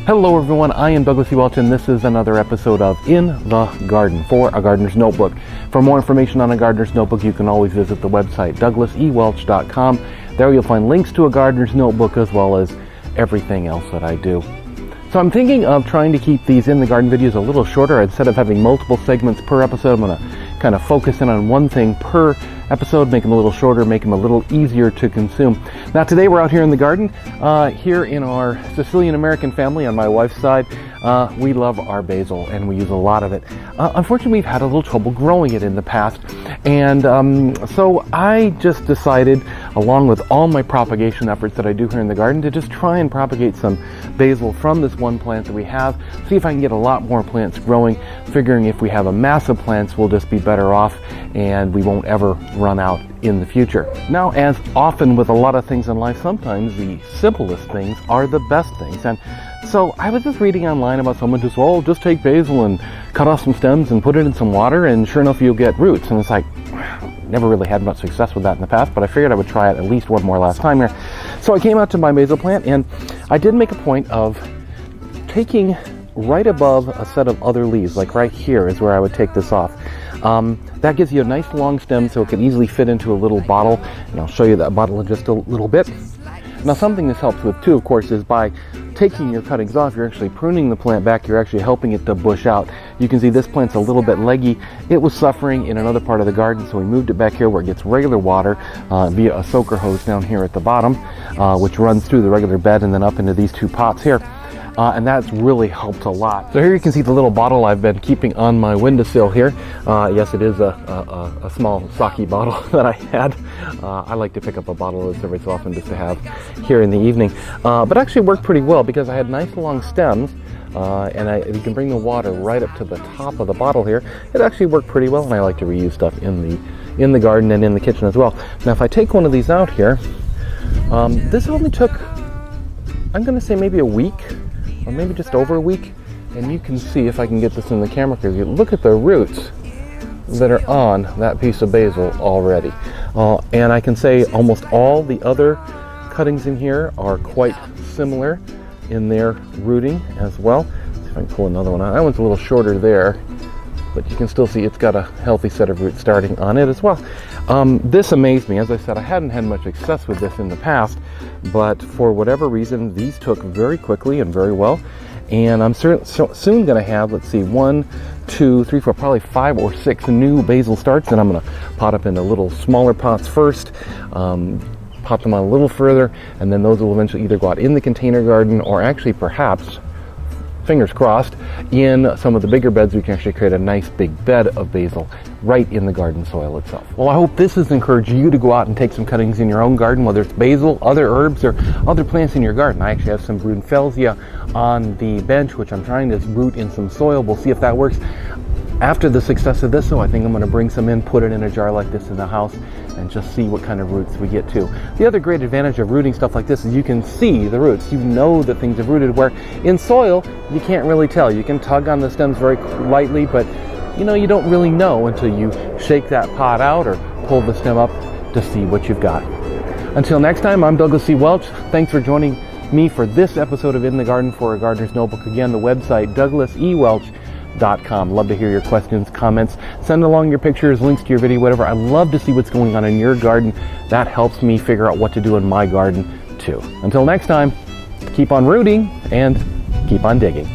Hello everyone, I am Douglas E. Welch and this is another episode of In the Garden for A Gardener's Notebook. For more information on A Gardener's Notebook, you can always visit the website douglasewelch.com. There you'll find links to A Gardener's Notebook as well as everything else that I do. So I'm thinking of trying to keep these In the Garden videos a little shorter. Instead of having multiple segments per episode, I'm going to kind of focus in on one thing per episode, make them a little shorter, make them a little easier to consume. Now today we're out here in the garden, here in our Sicilian American family on my wife's side. We love our basil and we use a lot of it. Unfortunately, we've had a little trouble growing it in the past, and so I just decided, along with all my propagation efforts that I do here in the garden, to just try and propagate some basil from this one plant that we have, see if I can get a lot more plants growing, figuring if we have a mass of plants we'll just be better off and we won't ever run out in the future. Now, as often with a lot of things in life, sometimes the simplest things are the best things. And so I was just reading online about someone who says, well, just take basil and cut off some stems and put it in some water and sure enough you'll get roots. And it's like, never really had much success with that in the past, but I figured I would try it at least one more last time here. So I came out to my basil plant and I did make a point of taking right above a set of other leaves, like right here is where I would take this off. That gives you a nice long stem so it can easily fit into a little bottle, and I'll show you that bottle in just a little bit. Now something this helps with too, of course, is by taking your cuttings off, you're actually pruning the plant back, you're actually helping it to bush out. You can see this plant's a little bit leggy. It was suffering in another part of the garden, so we moved it back here where it gets regular water via a soaker hose down here at the bottom, which runs through the regular bed and then up into these two pots here. And that's really helped a lot. So here you can see the little bottle I've been keeping on my windowsill here. Yes, it is a small sake bottle that I had. I like to pick up a bottle of this every so often just to have here in the evening. But actually worked pretty well because I had nice long stems. And you can bring the water right up to the top of the bottle here. It actually worked pretty well, and I like to reuse stuff in the garden and in the kitchen as well. Now if I take one of these out here, this only took, I'm going to say maybe a week, or maybe just over a week, and you can see, if I can get this in the camera, because you look at the roots that are on that piece of basil already. And I can say almost all the other cuttings in here are quite similar in their rooting as well. Let's see if I can pull another one out. That one's a little shorter there, but you can still see it's got a healthy set of roots starting on it as well. This amazed me. As I said, I hadn't had much success with this in the past, but for whatever reason, these took very quickly and very well. And I'm soon going to have, let's see, 1, 2, 3, 4, probably 5 or 6 new basil starts, and I'm going to pot up into little smaller pots first, pot them on a little further, and then those will eventually either go out in the container garden or actually perhaps, fingers crossed, in some of the bigger beds we can actually create a nice big bed of basil right in the garden soil itself. Well, I hope this has encouraged you to go out and take some cuttings in your own garden, whether it's basil, other herbs, or other plants in your garden. I actually have some Brunfelsia on the bench, which I'm trying to root in some soil. We'll see if that works. After the success of this, though, I think I'm going to bring some in, put it in a jar like this in the house, and just see what kind of roots we get to. The other great advantage of rooting stuff like this is you can see the roots. You know that things have rooted, where in soil, you can't really tell. You can tug on the stems very lightly, but you don't really know until you shake that pot out or pull the stem up to see what you've got. Until next time, I'm Douglas E. Welch. Thanks for joining me for this episode of In the Garden for A Gardener's Notebook. Again, the website, douglasewelch.com. Love to hear your questions, comments. Send along your pictures, links to your video, whatever. I love to see what's going on in your garden. That helps me figure out what to do in my garden too. Until next time, keep on rooting and keep on digging.